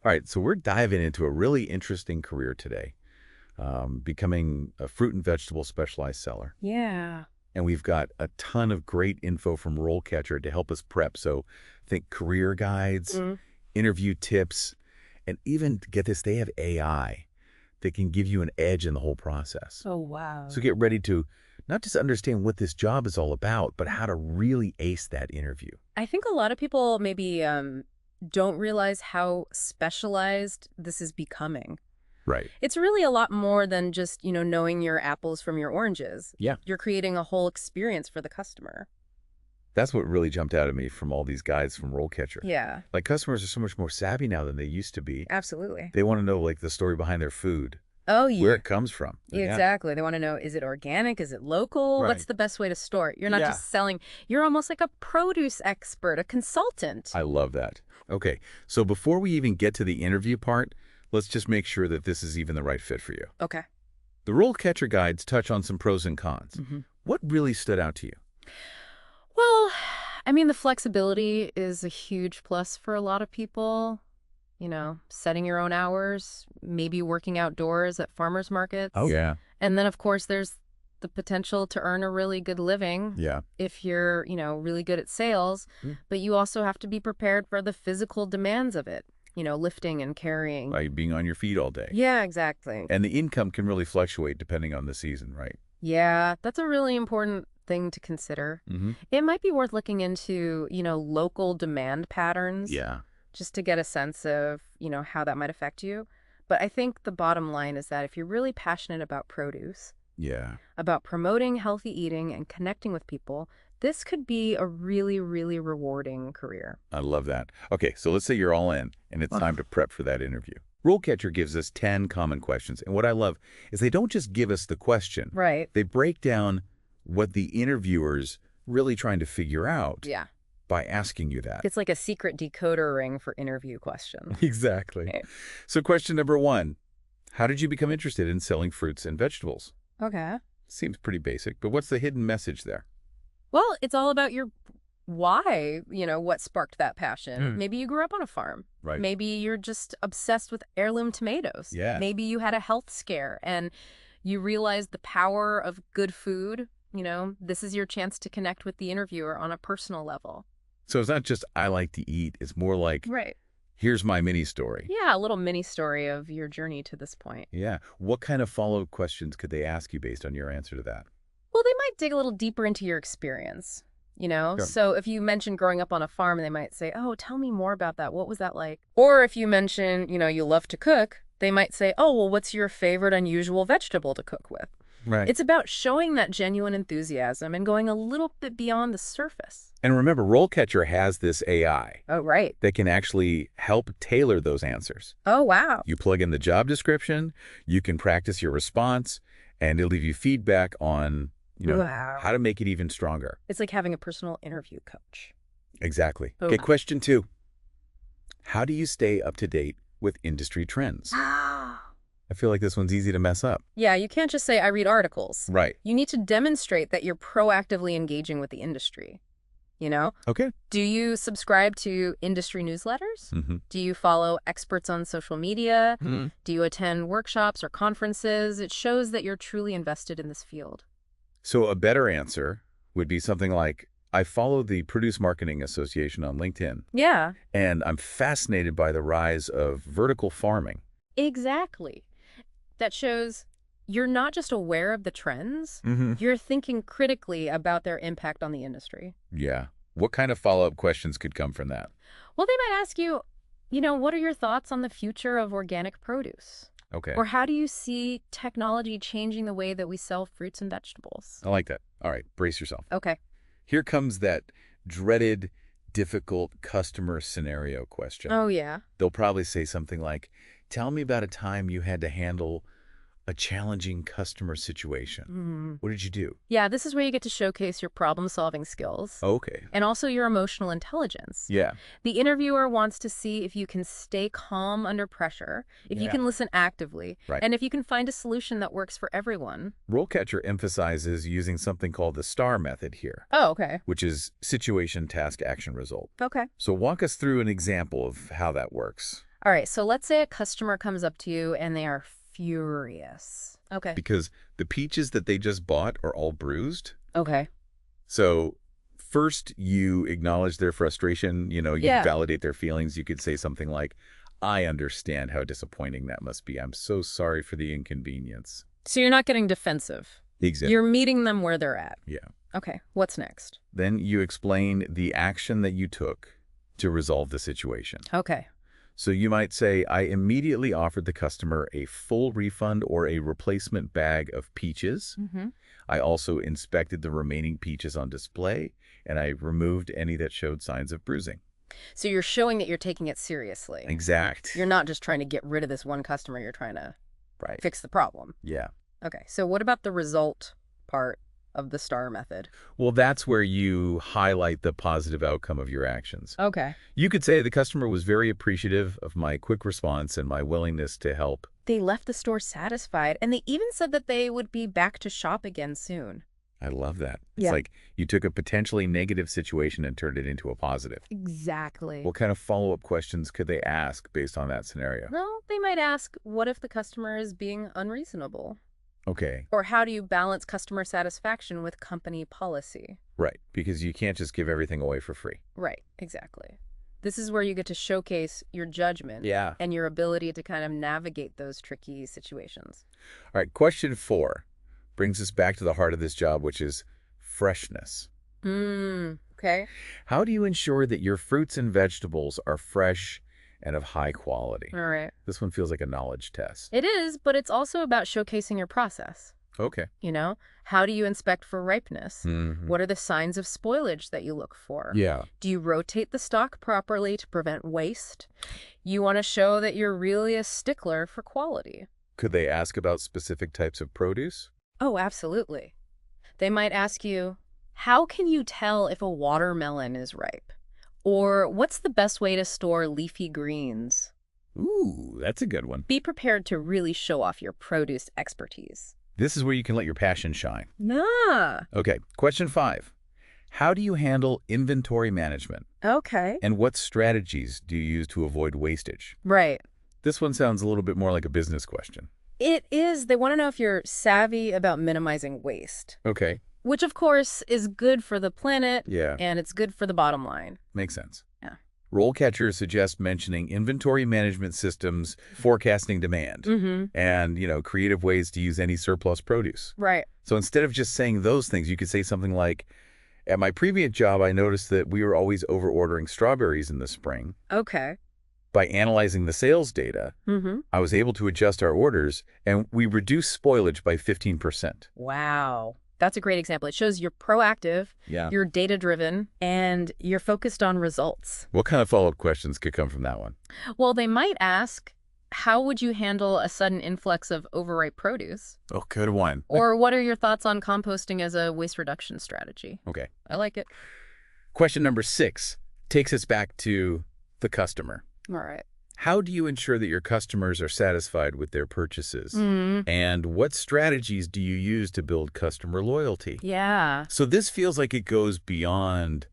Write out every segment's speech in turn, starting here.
All right, so we're diving into a really interesting career today, becoming a fruit and vegetable specialized seller. Yeah. And we've got a ton of great info from RoleCatcher to help us prep. So think career guides, Mm. interview tips, and even, get this, they have AI that can give you an edge in the whole process. Oh, wow. So get ready to not just understand what this job is all about, but how to really ace that interview. I think a lot of people maybe don't realize how specialized this is becoming. Right. It's really a lot more than just, knowing your apples from your oranges. Yeah. You're creating a whole experience for the customer. That's what really jumped out at me from all these guides from RoleCatcher. Yeah, Like, customers are so much more savvy now than they used to be. absolutely. They want to know, like, the story behind their food, Oh, where yeah. it comes from. Yeah. Exactly. They want to know, is it organic? Is it local? Right. What's the best way to store it? You're not Yeah. just selling. You're almost like a produce expert, a consultant. I love that. Okay, so before we even get to the interview part, let's just make sure that this is even the right fit for you. Okay. The RoleCatcher guides touch on some pros and cons. Mhm. What really stood out to you? Well, I mean, the flexibility is a huge plus for a lot of people. Setting your own hours, maybe working outdoors at farmers markets. Yeah. And then, of course, there's the potential to earn a really good living Yeah. if you're, really good at sales. Mm. But you also have to be prepared for the physical demands of it, lifting and carrying. Like being on your feet all day. Yeah, exactly. And the income can really fluctuate depending on the season, right? Yeah, that's a really important thing to consider. Mm-hmm. It might be worth looking into, local demand patterns. Yeah. Just to get a sense of, how that might affect you. But I think the bottom line is that if you're really passionate about produce, Yeah. about promoting healthy eating and connecting with people, this could be a really, really rewarding career. I love that. Okay, so let's say you're all in, and it's time to prep for that interview. RoleCatcher gives us 10 common questions, and what I love is they don't just give us the question. Right. They break down what the interviewer's really trying to figure out Yeah. by asking you that. It's like a secret decoder ring for interview questions. Exactly. Okay. So question number 1, how did you become interested in selling fruits and vegetables? Okay. Seems pretty basic, but what's the hidden message there? Well, it's all about your why, what sparked that passion. Mm. Maybe you grew up on a farm. Right. Maybe you're just obsessed with heirloom tomatoes. Yeah. Maybe you had a health scare and you realized the power of good food. This is your chance to connect with the interviewer on a personal level. So it's not just I like to eat, it's more like, Right. here's my mini story. Yeah, a little mini story of your journey to this point. Yeah. What kind of follow-up questions could they ask you based on your answer to that? Well, they might dig a little deeper into your experience, Sure. So if you mention growing up on a farm, they might say, oh, tell me more about that. What was that like? Or if you mention, you love to cook, they might say, oh, well, what's your favorite unusual vegetable to cook with? Right. It's about showing that genuine enthusiasm and going a little bit beyond the surface. And remember, RoleCatcher has this AI Oh, right. that can actually help tailor those answers. Oh, wow. You plug in the job description, you can practice your response, and it'll give you feedback on, Wow. how to make it even stronger. It's like having a personal interview coach. Exactly. Oh. Okay, question 2. How do you stay up to date with industry trends? I feel like this one's easy to mess up. Yeah, you can't just say, I read articles. Right. You need to demonstrate that you're proactively engaging with the industry. Okay. Do you subscribe to industry newsletters? Mm-hmm. Do you follow experts on social media? Mm-hmm. Do you attend workshops or conferences? It shows that you're truly invested in this field. So a better answer would be something like, I follow the Produce Marketing Association on LinkedIn, Yeah, and I'm fascinated by the rise of vertical farming. exactly. That shows you're not just aware of the trends, Mm-hmm. you're thinking critically about their impact on the industry. Yeah. What kind of follow-up questions could come from that? Well, they might ask you, what are your thoughts on the future of organic produce? Okay. Or how do you see technology changing the way that we sell fruits and vegetables? I like that. All right, brace yourself. Okay. Here comes that dreaded, difficult customer scenario question. Oh, yeah. They'll probably say something like, tell me about a time you had to handle a challenging customer situation. Mm. What did you do? Yeah, this is where you get to showcase your problem-solving skills Okay. and also your emotional intelligence. Yeah. The interviewer wants to see if you can stay calm under pressure, if you Yeah. can listen actively, Right. and if you can find a solution that works for everyone. RoleCatcher emphasizes using something called the STAR method here, Oh, okay. which is situation, task, action, result. Okay. So walk us through an example of how that works. All right, so let's say a customer comes up to you and they are furious. Okay. Because the peaches that they just bought are all bruised. Okay. So first you acknowledge their frustration, you Yeah. validate their feelings. You could say something like, I understand how disappointing that must be. I'm so sorry for the inconvenience. So you're not getting defensive. Exactly. You're meeting them where they're at. Yeah. Okay, what's next? Then you explain the action that you took to resolve the situation. Okay. So you might say, I immediately offered the customer a full refund or a replacement bag of peaches. Mm-hmm. I also inspected the remaining peaches on display, and I removed any that showed signs of bruising. So you're showing that you're taking it seriously. Exact. You're not just trying to get rid of this one customer, you're trying to Right. fix the problem. Yeah. Okay, so what about the result part of the STAR method? Well, that's where you highlight the positive outcome of your actions. Okay. You could say the customer was very appreciative of my quick response and my willingness to help. They left the store satisfied, and they even said that they would be back to shop again soon. I love that. It's Yeah. like you took a potentially negative situation and turned it into a positive. Exactly. What kind of follow-up questions could they ask based on that scenario? Well, they might ask, what if the customer is being unreasonable? Okay, Or how do you balance customer satisfaction with company policy? right, because you can't just give everything away for free. Right, exactly. This is where you get to showcase your judgment Yeah. and your ability to kind of navigate those tricky situations. All right, question 4 brings us back to the heart of this job, which is freshness. Okay. How do you ensure that your fruits and vegetables are fresh and of high quality? All right. This one feels like a knowledge test. It is, but it's also about showcasing your process. Okay. You know, how do you inspect for ripeness? Mhm. What are the signs of spoilage that you look for? Yeah. Do you rotate the stock properly to prevent waste? You want to show that you're really a stickler for quality. Could they ask about specific types of produce? Oh, absolutely. They might ask you, how can you tell if a watermelon is ripe? Or what's the best way to store leafy greens? Ooh, that's a good one. Be prepared to really show off your produce expertise. This is where you can let your passion shine. Nah. Okay, question 5. How do you handle inventory management? Okay. And what strategies do you use to avoid wastage? Right. This one sounds a little bit more like a business question. It is. They want to know if you're savvy about minimizing waste, Okay, which of course is good for the planet yeah, and it's good for the bottom line. makes sense. Yeah. RoleCatcher suggests mentioning inventory management systems, forecasting demand, Mm-hmm. and, creative ways to use any surplus produce. Right. So instead of just saying those things, you could say something like, at my previous job, I noticed that we were always over-ordering strawberries in the spring. Okay. By analyzing the sales data, Mm-hmm. I was able to adjust our orders, and we reduced spoilage by 15%. Wow. That's a great example. It shows you're proactive, Yeah. you're data-driven, and you're focused on results. What kind of follow-up questions could come from that one? Well, they might ask, how would you handle a sudden influx of overripe produce? Oh, good one. Or what are your thoughts on composting as a waste reduction strategy? Okay. I like it. Question number 6 takes us back to the customer. All right. How do you ensure that your customers are satisfied with their purchases? Mm. And what strategies do you use to build customer loyalty? Yeah. So this feels like it goes beyond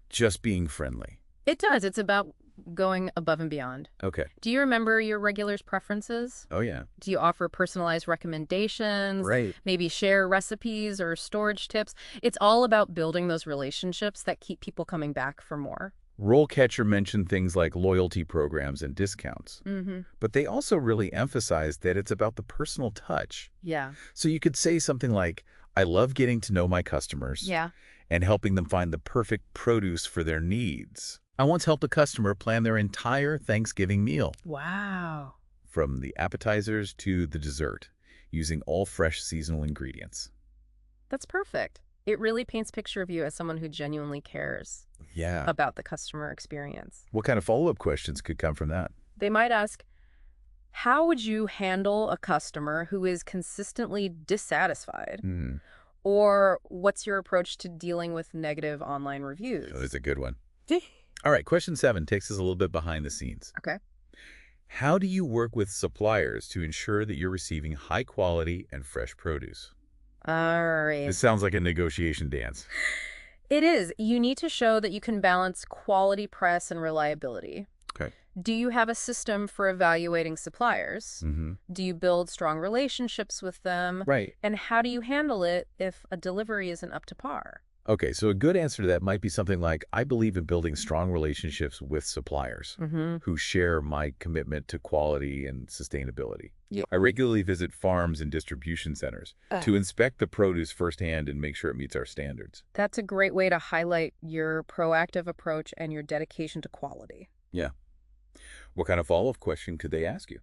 just being friendly. It does. It's about going above and beyond. Okay. Do you remember your regulars' preferences? Oh, yeah. Do you offer personalized recommendations? Right. Maybe share recipes or storage tips? It's all about building those relationships that keep people coming back for more. RoleCatcher mentioned things like loyalty programs and discounts, Mm-hmm. but they also really emphasize that it's about the personal touch. Yeah. So you could say something like, I love getting to know my customers Yeah. and helping them find the perfect produce for their needs. I once helped a customer plan their entire Thanksgiving meal, Wow. from the appetizers to the dessert, using all fresh seasonal ingredients. That's perfect. It really paints a picture of you as someone who genuinely cares Yeah. about the customer experience. What kind of follow-up questions could come from that? They might ask, how would you handle a customer who is consistently dissatisfied? Hmm. Or what's your approach to dealing with negative online reviews? Oh, that's a good one. All right, question 7 takes us a little bit behind the scenes. Okay. How do you work with suppliers to ensure that you're receiving high quality and fresh produce? All right. This sounds like a negotiation dance. It is. You need to show that you can balance quality, press, and reliability. Okay. Do you have a system for evaluating suppliers? Mm-hmm. Do you build strong relationships with them? Right. And how do you handle it if a delivery isn't up to par? Okay, so a good answer to that might be something like, I believe in building strong relationships with suppliers Mm-hmm. who share my commitment to quality and sustainability. Yeah. I regularly visit farms and distribution centers to inspect the produce firsthand and make sure it meets our standards. That's a great way to highlight your proactive approach and your dedication to quality. Yeah. What kind of follow-up question could they ask you?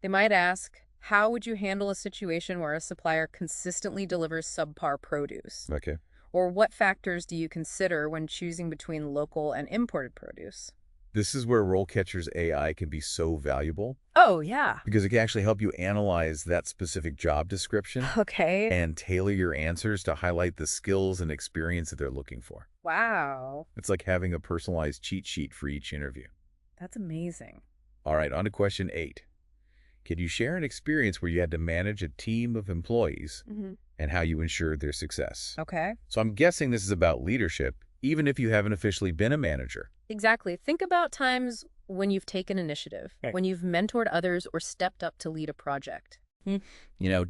They might ask, how would you handle a situation where a supplier consistently delivers subpar produce? Okay. Or what factors do you consider when choosing between local and imported produce? This is where RoleCatcher's AI can be so valuable Oh, yeah. because it can actually help you analyze that specific job description Okay. and tailor your answers to highlight the skills and experience that they're looking for. Wow. It's like having a personalized cheat sheet for each interview. That's amazing. All right, on to question 8. Can you share an experience where you had to manage a team of employees and how you ensured their success? Okay. So I'm guessing this is about leadership, even if you haven't officially been a manager. Exactly. Think about times when you've taken initiative, when you've mentored others or stepped up to lead a project.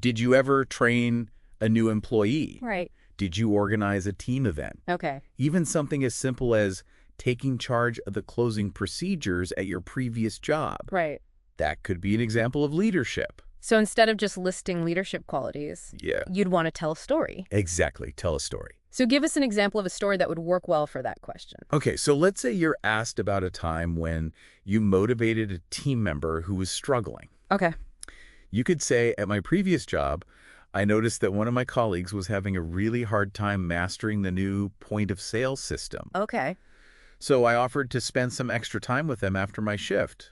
Did you ever train a new employee? Right. Did you organize a team event? Okay. Even something as simple as taking charge of the closing procedures at your previous job. Right. That could be an example of leadership. So instead of just listing leadership qualities, Yeah. you'd want to tell a story. Exactly. Tell a story. So give us an example of a story that would work well for that question. Okay, so let's say you're asked about a time when you motivated a team member who was struggling. Okay. You could say, at my previous job, I noticed that one of my colleagues was having a really hard time mastering the new point-of-sale system. Okay. So I offered to spend some extra time with them after my shift,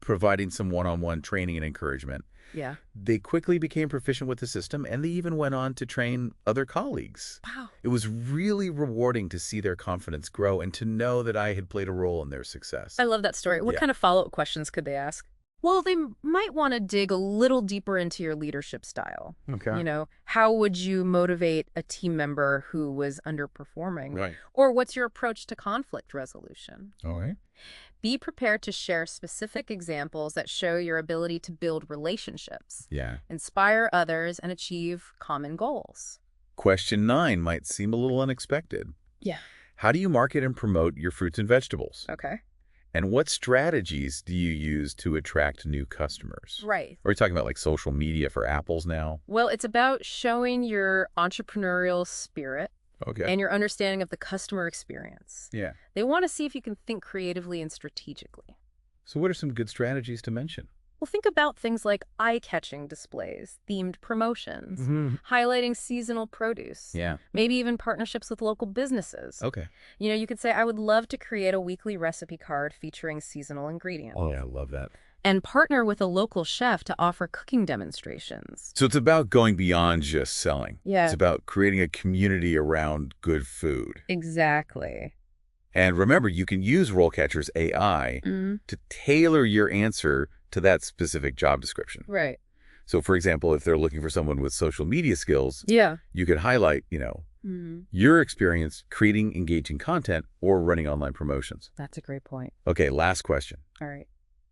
providing some one-on-one training and encouragement. Yeah. They quickly became proficient with the system, and they even went on to train other colleagues. Wow. It was really rewarding to see their confidence grow and to know that I had played a role in their success. I love that story. What kind of follow-up questions could they ask? Well, they might want to dig a little deeper into your leadership style. Okay. How would you motivate a team member who was underperforming? Right. Or what's your approach to conflict resolution? All right. Be prepared to share specific examples that show your ability to build relationships, Yeah. inspire others, and achieve common goals. Question 9 might seem a little unexpected. Yeah. How do you market and promote your fruits and vegetables? Okay. And what strategies do you use to attract new customers? Right. Are we talking about like social media for apples now? Well, it's about showing your entrepreneurial spirit Okay. and your understanding of the customer experience. Yeah. They want to see if you can think creatively and strategically. So what are some good strategies to mention? Well, think about things like eye-catching displays, themed promotions, highlighting seasonal produce, Yeah. maybe even partnerships with local businesses. Okay. You could say, I would love to create a weekly recipe card featuring seasonal ingredients. Oh, yeah, I love that. And partner with a local chef to offer cooking demonstrations. So it's about going beyond just selling. Yeah. It's about creating a community around good food. Exactly. And remember, you can use RoleCatcher's AI to tailor your answer to that specific job description. Right. So, for example, if they're looking for someone with social media skills, Yeah. you could highlight, your experience creating engaging content or running online promotions. That's a great point. Okay, last question. All right.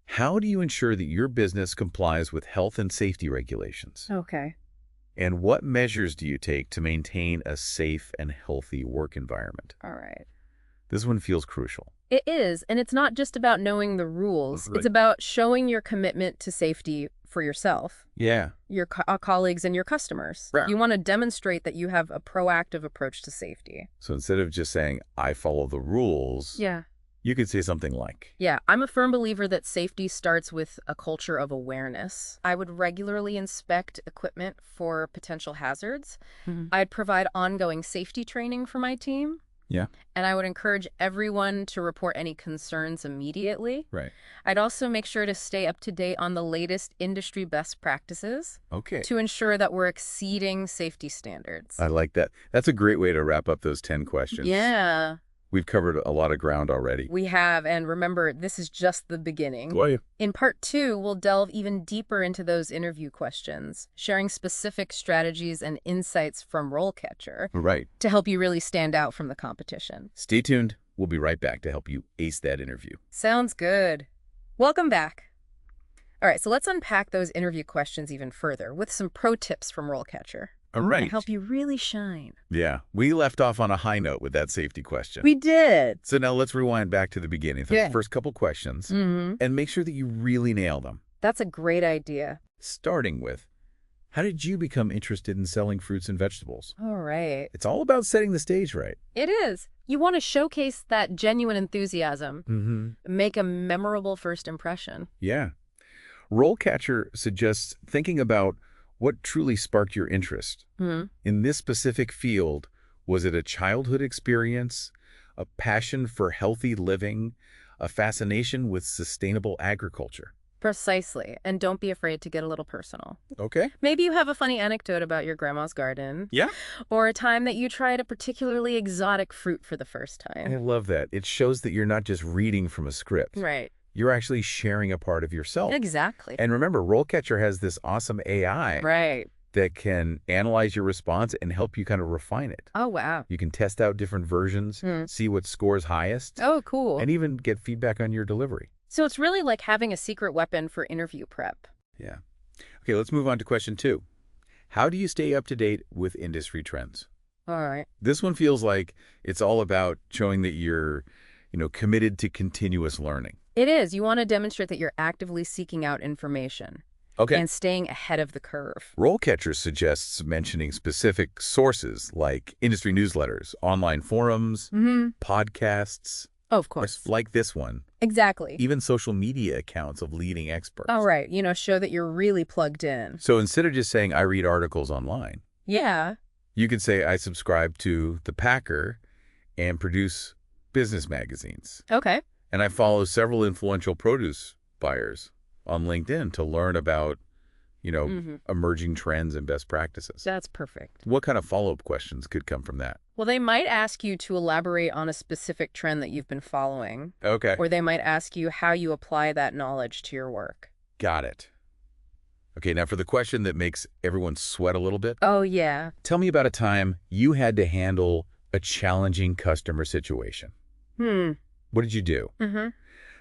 How do you ensure that your business complies with health and safety regulations? Okay. And what measures do you take to maintain a safe and healthy work environment? All right. This one feels crucial. It is, and it's not just about knowing the rules. Right. It's about showing your commitment to safety for yourself, Yeah. your colleagues, and your customers. Right. You want to demonstrate that you have a proactive approach to safety. So instead of just saying, I follow the rules, Yeah. you could say something like, Yeah, I'm a firm believer that safety starts with a culture of awareness. I would regularly inspect equipment for potential hazards. I'd provide ongoing safety training for my team. Yeah. And I would encourage everyone to report any concerns immediately. Right. I'd also make sure to stay up to date on the latest industry best practices Okay. to ensure that we're exceeding safety standards. I like that. That's a great way to wrap up those 10 questions. Yeah, We've covered a lot of ground already. we have. And remember, this is just the beginning. Boy. In part 2, we'll delve even deeper into those interview questions, sharing specific strategies and insights from RoleCatcher Right. to help you really stand out from the competition. Stay tuned. We'll be right back to help you ace that interview. Sounds good. Welcome back. All right, so let's unpack those interview questions even further with some pro tips from RoleCatcher. All right. To help you really shine. Yeah, we left off on a high note with that safety question. We did. So now let's rewind back to the beginning, the first couple questions, and make sure that you really nail them. That's a great idea. Starting with, how did you become interested in selling fruits and vegetables? All right. It's all about setting the stage right. It is. You want to showcase that genuine enthusiasm. Make a memorable first impression. Yeah. RoleCatcher suggests thinking about what truly sparked your interest. In this specific field, was it a childhood experience, a passion for healthy living, a fascination with sustainable agriculture? Precisely. And don't be afraid to get a little personal. Okay. Maybe you have a funny anecdote about your grandma's garden. Yeah. Or a time that you tried a particularly exotic fruit for the first time. I love that. It shows that you're not just reading from a script. Right. You're actually sharing a part of yourself. Exactly. And remember, RoleCatcher has this awesome AI that can analyze your response and help you kind of refine it. Oh, wow. You can test out different versions, see what scores highest. Oh, cool. And even get feedback on your delivery. So it's really like having a secret weapon for interview prep. Yeah. Okay, let's move on to question 2. How do you stay up to date with industry trends? All right. This one feels like it's all about showing that you're, committed to continuous learning. It is. You want to demonstrate that you're actively seeking out information. Okay. And staying ahead of the curve. RoleCatcher suggests mentioning specific sources like industry newsletters, online forums, podcasts. Oh, of course. Like this one. Exactly. Even social media accounts of leading experts. Oh, right. Show that you're really plugged in. So instead of just saying, I read articles online. Yeah. You could say, I subscribe to The Packer and produce business magazines. Okay. And I follow several influential produce buyers on LinkedIn to learn about, emerging trends and best practices. That's perfect. What kind of follow-up questions could come from that? Well, they might ask you to elaborate on a specific trend that you've been following. Okay. Or they might ask you how you apply that knowledge to your work. Got it. Okay, now for the question that makes everyone sweat a little bit. Oh, yeah. Tell me about a time you had to handle a challenging customer situation. What did you do?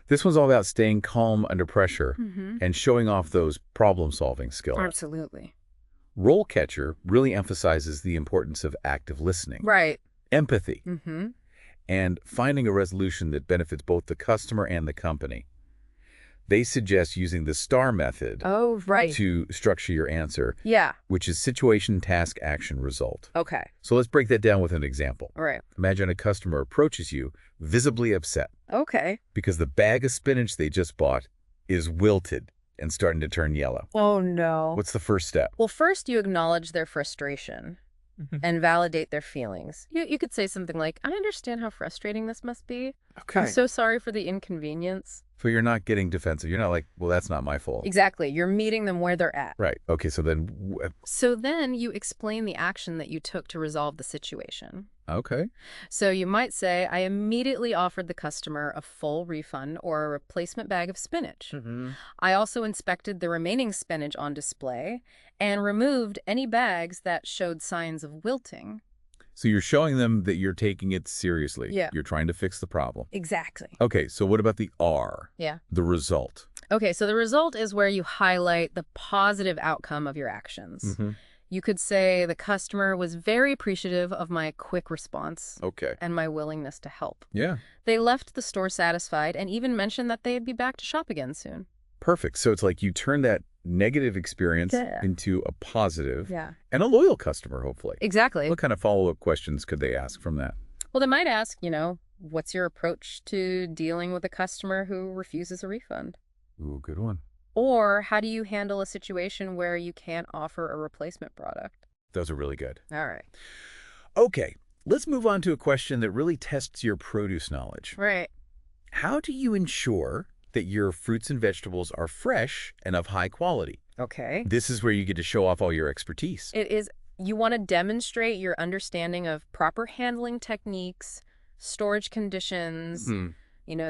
This one's all about staying calm under pressure and showing off those problem-solving skills. Absolutely. RoleCatcher really emphasizes the importance of active listening, Right. empathy, and finding a resolution that benefits both the customer and the company. They suggest using the STAR method to structure your answer, which is situation, task, action, result. Okay. So let's break that down with an example. All right. Imagine a customer approaches you visibly upset Okay. because the bag of spinach they just bought is wilted and starting to turn yellow. Oh, no. What's the first step? Well, first you acknowledge their frustration and validate their feelings. You could say something like, I understand how frustrating this must be. Okay. I'm so sorry for the inconvenience. So you're not getting defensive. You're not like, well, that's not my fault. Exactly. You're meeting them where they're at. Right. Okay, so then... So then you explain the action that you took to resolve the situation. Okay. So you might say, I immediately offered the customer a full refund or a replacement bag of spinach. I also inspected the remaining spinach on display and removed any bags that showed signs of wilting. So you're showing them that you're taking it seriously. Yeah. You're trying to fix the problem. Exactly. Okay, so what about the R? Yeah. The result. Okay, so the result is where you highlight the positive outcome of your actions. You could say the customer was very appreciative of my quick response. Okay. And my willingness to help. Yeah. They left the store satisfied and even mentioned that they'd be back to shop again soon. Perfect. So it's like you turn that negative experience into a positive Yeah. and a loyal customer, hopefully. Exactly. What kind of follow-up questions could they ask from that? Well, they might ask, what's your approach to dealing with a customer who refuses a refund? Ooh, good one. Or how do you handle a situation where you can't offer a replacement product? Those are really good. All right. Okay, let's move on to a question that really tests your produce knowledge. Right. How do you ensure that your fruits and vegetables are fresh and of high quality? Okay. This is where you get to show off all your expertise. It is. You want to demonstrate your understanding of proper handling techniques, storage conditions,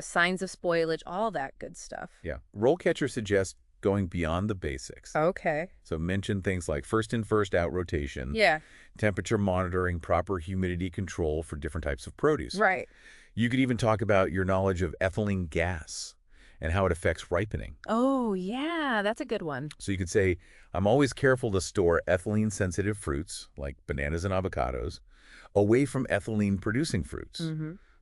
signs of spoilage, all that good stuff. Yeah. RoleCatcher suggests going beyond the basics. Okay. So mention things like first in, first out rotation. Yeah. Temperature monitoring, proper humidity control for different types of produce. Right. You could even talk about your knowledge of ethylene gas and how it affects ripening. Oh, yeah, that's a good one. So you could say, I'm always careful to store ethylene-sensitive fruits, like bananas and avocados, away from ethylene-producing fruits,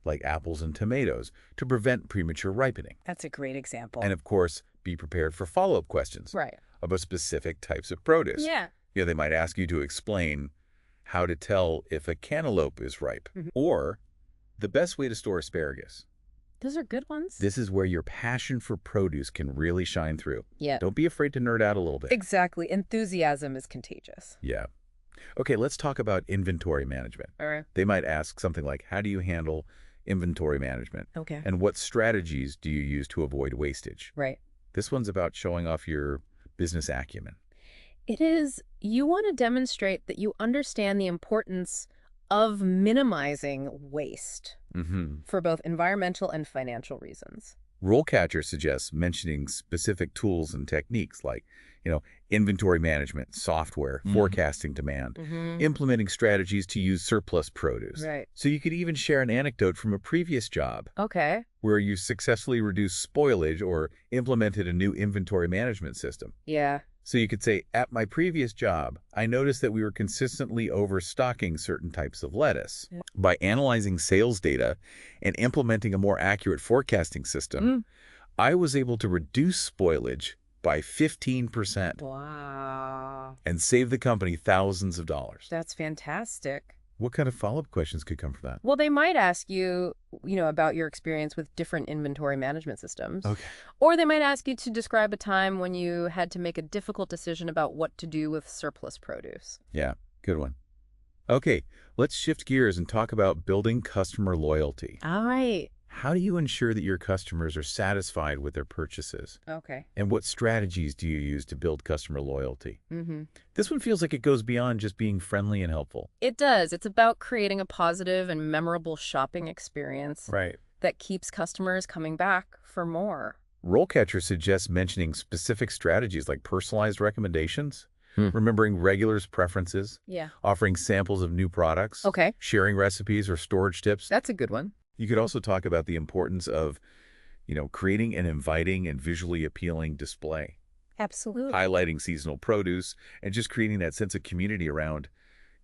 like apples and tomatoes, to prevent premature ripening. That's a great example. And of course, be prepared for follow-up questions about specific types of produce. Yeah. They might ask you to explain how to tell if a cantaloupe is ripe, or the best way to store asparagus. Those are good ones. This is where your passion for produce can really shine through. Yeah. Don't be afraid to nerd out a little bit. Exactly. Enthusiasm is contagious. Yeah. Okay, let's talk about inventory management. All right. They might ask something like, how do you handle inventory management? Okay. And what strategies do you use to avoid wastage? Right. This one's about showing off your business acumen. It is. You want to demonstrate that you understand the importance of minimizing waste for both environmental and financial reasons. RoleCatcher suggests mentioning specific tools and techniques like, inventory management, software, forecasting demand, implementing strategies to use surplus produce. Right. So you could even share an anecdote from a previous job where you successfully reduced spoilage or implemented a new inventory management system. Yeah. So you could say, at my previous job, I noticed that we were consistently overstocking certain types of lettuce. Yeah. By analyzing sales data and implementing a more accurate forecasting system, I was able to reduce spoilage by 15%. Wow. And save the company thousands of dollars. That's fantastic. What kind of follow-up questions could come from that? Well, they might ask you, about your experience with different inventory management systems. Okay. Or they might ask you to describe a time when you had to make a difficult decision about what to do with surplus produce. Yeah, good one. Okay, let's shift gears and talk about building customer loyalty. All right. How do you ensure that your customers are satisfied with their purchases? Okay. And what strategies do you use to build customer loyalty? This one feels like it goes beyond just being friendly and helpful. It does. It's about creating a positive and memorable shopping experience that keeps customers coming back for more. RoleCatcher suggests mentioning specific strategies like personalized recommendations, remembering regulars' preferences, offering samples of new products, sharing recipes or storage tips. That's a good one. You could also talk about the importance of, creating an inviting and visually appealing display. Absolutely. Highlighting seasonal produce and just creating that sense of community around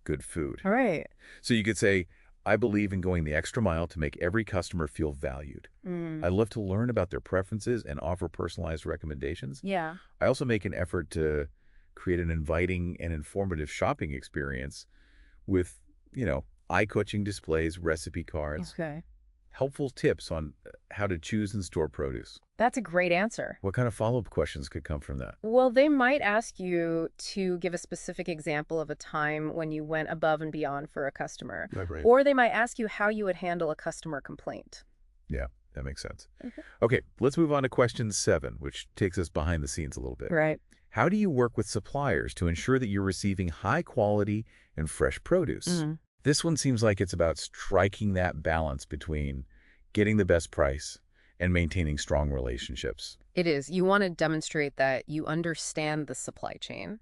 good food. All right. So you could say, I believe in going the extra mile to make every customer feel valued. I love to learn about their preferences and offer personalized recommendations. Yeah. I also make an effort to create an inviting and informative shopping experience with, eye-catching displays, recipe cards. Okay. Helpful tips on how to choose and store produce. That's a great answer. What kind of follow-up questions could come from that? Well, they might ask you to give a specific example of a time when you went above and beyond for a customer. Right. Or they might ask you how you would handle a customer complaint. Yeah, that makes sense. Okay, let's move on to question 7, which takes us behind the scenes a little bit. Right. How do you work with suppliers to ensure that you're receiving high quality and fresh produce? This one seems like it's about striking that balance between getting the best price and maintaining strong relationships. It is. You want to demonstrate that you understand the supply chain,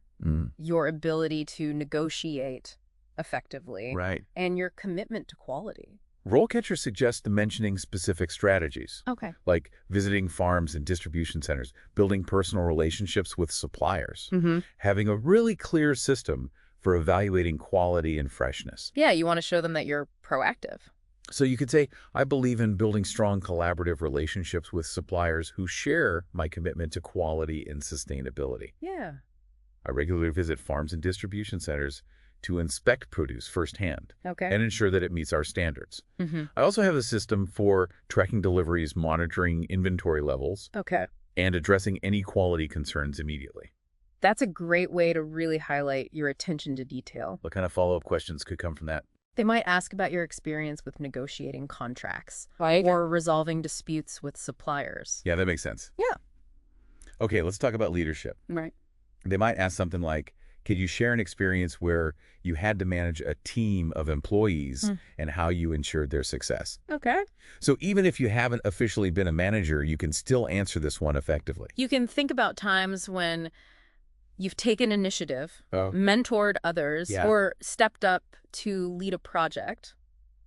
your ability to negotiate effectively, and your commitment to quality. RoleCatcher suggests mentioning specific strategies, like visiting farms and distribution centers, building personal relationships with suppliers, having a really clear system for evaluating quality and freshness. Yeah, you want to show them that you're proactive. So you could say, I believe in building strong collaborative relationships with suppliers who share my commitment to quality and sustainability. Yeah. I regularly visit farms and distribution centers to inspect produce firsthand and ensure that it meets our standards. I also have a system for tracking deliveries, monitoring inventory levels, and addressing any quality concerns immediately. That's a great way to really highlight your attention to detail. What kind of follow-up questions could come from that? They might ask about your experience with negotiating contracts or resolving disputes with suppliers. Yeah, that makes sense. Yeah. Okay, let's talk about leadership. Right. They might ask something like, could you share an experience where you had to manage a team of employees and how you ensured their success? Okay. So even if you haven't officially been a manager, you can still answer this one effectively. You can think about times when you've taken initiative, mentored others, or stepped up to lead a project.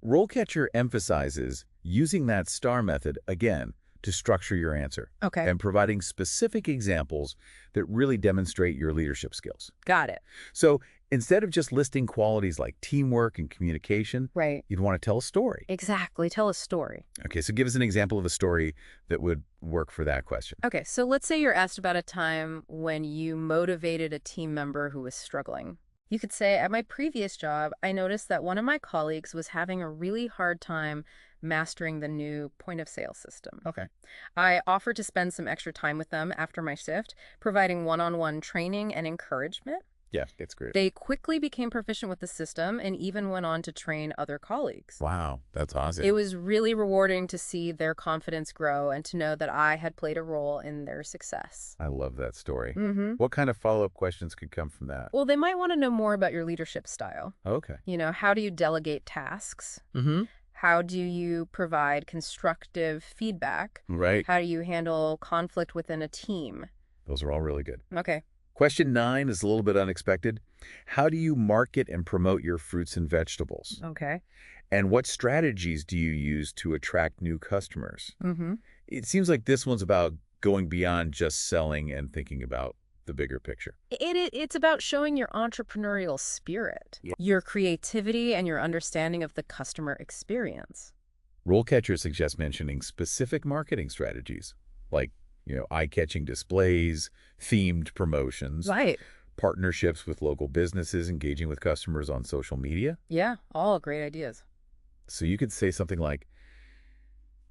RoleCatcher emphasizes using that STAR method, again, to structure your answer. Okay. And providing specific examples that really demonstrate your leadership skills. Got it. So instead of just listing qualities like teamwork and communication, Right. you'd want to tell a story. Exactly. Tell a story. Okay, so give us an example of a story that would work for that question. Okay, so let's say you're asked about a time when you motivated a team member who was struggling. You could say, at my previous job, I noticed that one of my colleagues was having a really hard time mastering the new point-of-sale system. Okay. I offered to spend some extra time with them after my shift, providing one-on-one training and encouragement. Yeah, that's great. They quickly became proficient with the system and even went on to train other colleagues. Wow, that's awesome. It was really rewarding to see their confidence grow and to know that I had played a role in their success. I love that story. Mm-hmm. What kind of follow-up questions could come from that? Well, they might want to know more about your leadership style. Okay. How do you delegate tasks? Mm-hmm. How do you provide constructive feedback? Right. How do you handle conflict within a team? Those are all really good. Okay. Question 9 is a little bit unexpected. How do you market and promote your fruits and vegetables? Okay. And what strategies do you use to attract new customers? Mm-hmm. It seems like this one's about going beyond just selling and thinking about the bigger picture. It's about showing your entrepreneurial spirit, your creativity, and your understanding of the customer experience. RoleCatcher suggests mentioning specific marketing strategies, like, eye-catching displays, themed promotions, Right. partnerships with local businesses, engaging with customers on social media. Yeah, all great ideas. So you could say something like,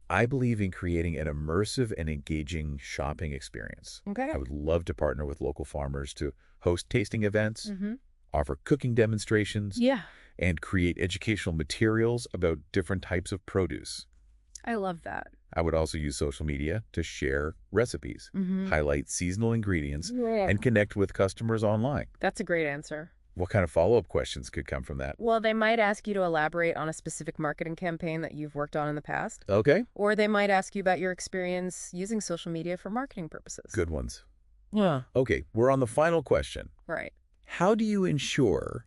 I believe in creating an immersive and engaging shopping experience. Okay. I would love to partner with local farmers to host tasting events, Mm-hmm. offer cooking demonstrations, Yeah, and create educational materials about different types of produce. I love that. I would also use social media to share recipes, Mm-hmm. highlight seasonal ingredients, Yeah. and connect with customers online. That's a great answer. What kind of follow-up questions could come from that? Well, they might ask you to elaborate on a specific marketing campaign that you've worked on in the past. Okay. Or they might ask you about your experience using social media for marketing purposes. Good ones. Yeah. Okay, we're on the final question. Right. How do you ensure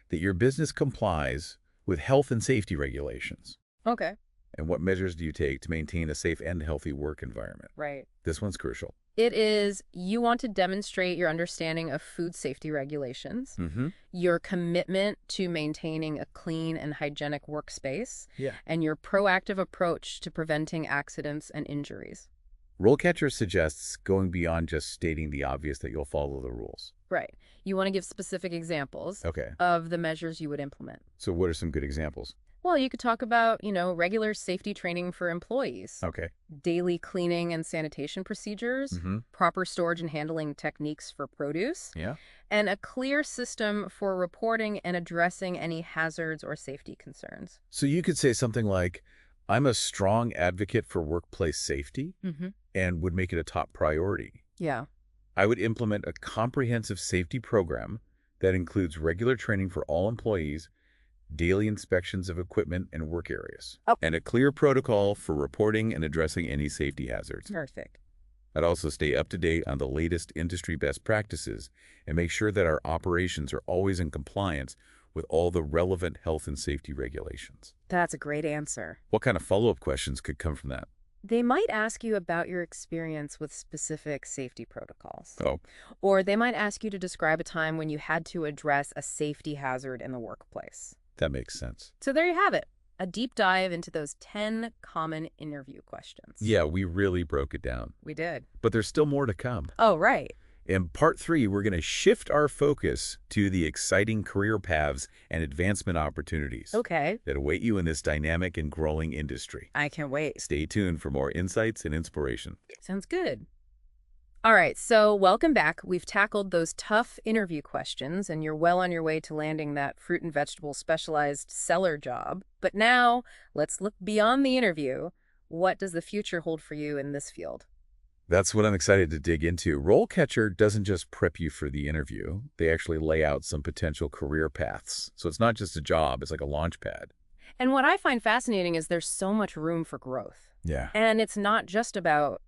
that your business complies with health and safety regulations? Okay. And what measures do you take to maintain a safe and healthy work environment? Right. This one's crucial. It is, you want to demonstrate your understanding of food safety regulations, Mm-hmm. your commitment to maintaining a clean and hygienic workspace, Yeah. and your proactive approach to preventing accidents and injuries. RoleCatcher suggests going beyond just stating the obvious that you'll follow the rules. Right. You want to give specific examples Okay. of the measures you would implement. So what are some good examples? Well, you could talk about, regular safety training for employees, Okay. daily cleaning and sanitation procedures, Mm-hmm. proper storage and handling techniques for produce, Yeah. and a clear system for reporting and addressing any hazards or safety concerns. So you could say something like, I'm a strong advocate for workplace safety Mm-hmm. and would make it a top priority. Yeah. I would implement a comprehensive safety program that includes regular training for all employees, daily inspections of equipment and work areas, and a clear protocol for reporting and addressing any safety hazards. Perfect. I'd also stay up to date on the latest industry best practices and make sure that our operations are always in compliance with all the relevant health and safety regulations. That's a great answer. What kind of follow-up questions could come from that? They might ask you about your experience with specific safety protocols. Oh, Or they might ask you to describe a time when you had to address a safety hazard in the workplace. that makes sense. So there you have it, a deep dive into those 10 common interview questions. Yeah, we really broke it down. We did. But there's still more to come. Oh, right. In part 3, we're going to shift our focus to the exciting career paths and advancement opportunities Okay. that await you in this dynamic and growing industry. I can't wait. Stay tuned for more insights and inspiration. Sounds good. All right, so welcome back. We've tackled those tough interview questions, and you're well on your way to landing that fruit and vegetable specialized seller job. But now, let's look beyond the interview. What does the future hold for you in this field? That's what I'm excited to dig into. RoleCatcher doesn't just prep you for the interview. They actually lay out some potential career paths. So it's not just a job, it's like a launch pad. And what I find fascinating is there's so much room for growth. Yeah. And it's not just about,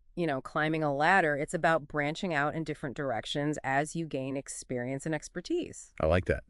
climbing a ladder. It's about branching out in different directions as you gain experience and expertise. I like that.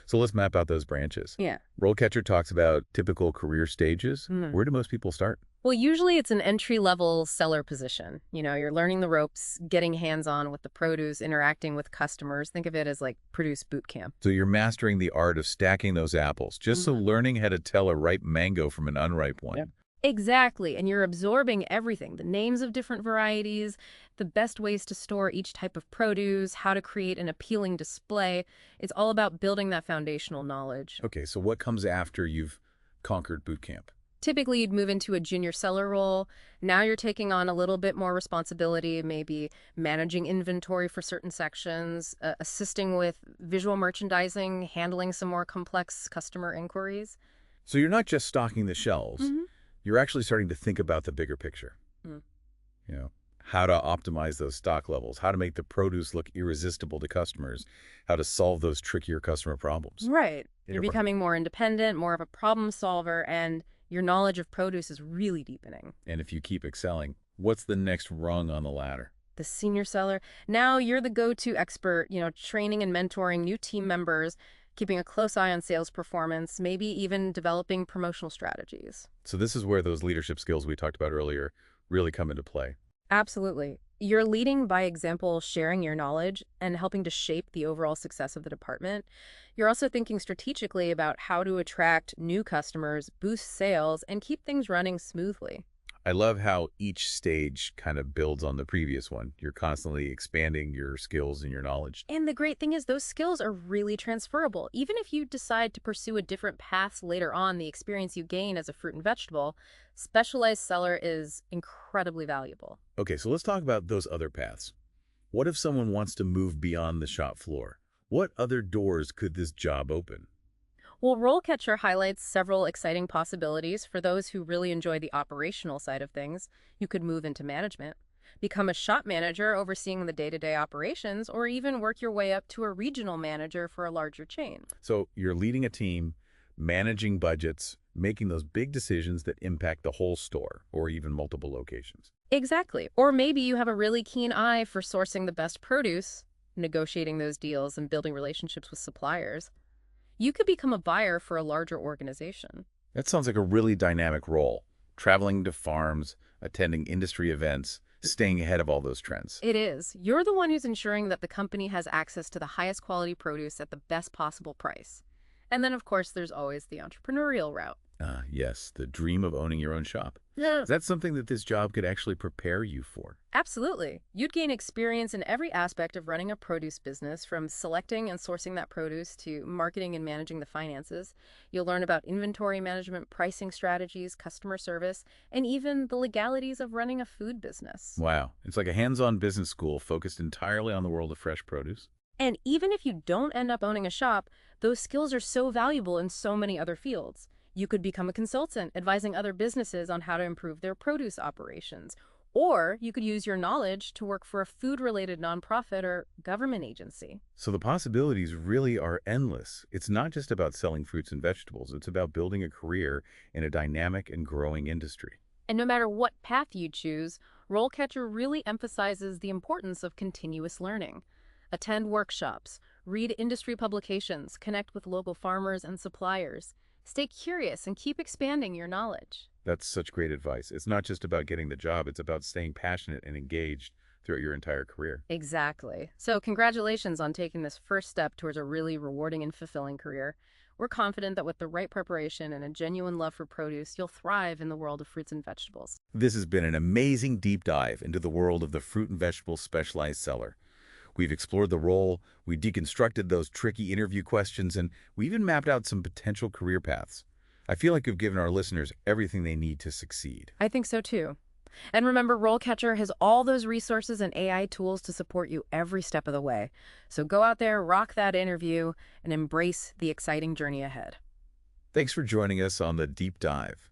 So let's map out those branches. Yeah. RoleCatcher talks about typical career stages. Where do most people start? Well, usually it's an entry-level seller position. You're learning the ropes, getting hands-on with the produce, interacting with customers. Think of it as like produce boot camp. So you're mastering the art of stacking those apples, just so learning how to tell a ripe mango from an unripe one. Yeah. Exactly. And you're absorbing everything, the names of different varieties, the best ways to store each type of produce, how to create an appealing display. It's all about building that foundational knowledge. Okay, so what comes after you've conquered boot camp? Typically, you'd move into a junior seller role. Now you're taking on a little bit more responsibility, maybe managing inventory for certain sections, assisting with visual merchandising, handling some more complex customer inquiries. So you're not just stocking the shelves. You're actually starting to think about the bigger picture. How to optimize those stock levels, how to make the produce look irresistible to customers, how to solve those trickier customer problems. Right. You're becoming more independent, more of a problem solver, and your knowledge of produce is really deepening. And if you keep excelling, what's the next rung on the ladder? The senior seller. Now you're the go-to expert, training and mentoring new team members, keeping a close eye on sales performance, maybe even developing promotional strategies. So this is where those leadership skills we talked about earlier really come into play. Absolutely. You're leading by example, sharing your knowledge and helping to shape the overall success of the department. You're also thinking strategically about how to attract new customers, boost sales, and keep things running smoothly. I love how each stage kind of builds on the previous one. You're constantly expanding your skills and your knowledge. And the great thing is those skills are really transferable. Even if you decide to pursue a different path later on, the experience you gain as a fruit and vegetable, specialized seller is incredibly valuable. Okay, so let's talk about those other paths. What if someone wants to move beyond the shop floor? What other doors could this job open? Well, RoleCatcher highlights several exciting possibilities for those who really enjoy the operational side of things. You could move into management, become a shop manager overseeing the day-to-day operations, or even work your way up to a regional manager for a larger chain. So you're leading a team, managing budgets, making those big decisions that impact the whole store or even multiple locations. Exactly. Or maybe you have a really keen eye for sourcing the best produce, negotiating those deals, and building relationships with suppliers. You could become a buyer for a larger organization. That sounds like a really dynamic role. Traveling to farms, attending industry events, staying ahead of all those trends. It is. You're the one who's ensuring that the company has access to the highest quality produce at the best possible price. And then, of course, there's always the entrepreneurial route. Yes, the dream of owning your own shop. Yeah. Is that something that this job could actually prepare you for? Absolutely. You'd gain experience in every aspect of running a produce business, from selecting and sourcing that produce to marketing and managing the finances. You'll learn about inventory management, pricing strategies, customer service, and even the legalities of running a food business. Wow, it's like a hands-on business school focused entirely on the world of fresh produce. And even if you don't end up owning a shop, those skills are so valuable in so many other fields. You could become a consultant, advising other businesses on how to improve their produce operations. Or you could use your knowledge to work for a food-related nonprofit or government agency. So the possibilities really are endless. It's not just about selling fruits and vegetables. It's about building a career in a dynamic and growing industry. And no matter what path you choose, RoleCatcher really emphasizes the importance of continuous learning. Attend workshops, read industry publications, connect with local farmers and suppliers. Stay curious and keep expanding your knowledge. That's such great advice. It's not just about getting the job. It's about staying passionate and engaged throughout your entire career. Exactly. So congratulations on taking this first step towards a really rewarding and fulfilling career. We're confident that with the right preparation and a genuine love for produce, you'll thrive in the world of fruits and vegetables. This has been an amazing deep dive into the world of the fruit and vegetable specialized seller. We've explored the role, we deconstructed those tricky interview questions, and we even mapped out some potential career paths. I feel like we've given our listeners everything they need to succeed. I think so too. And remember, RoleCatcher has all those resources and AI tools to support you every step of the way. So go out there, rock that interview, and embrace the exciting journey ahead. Thanks for joining us on the Deep Dive.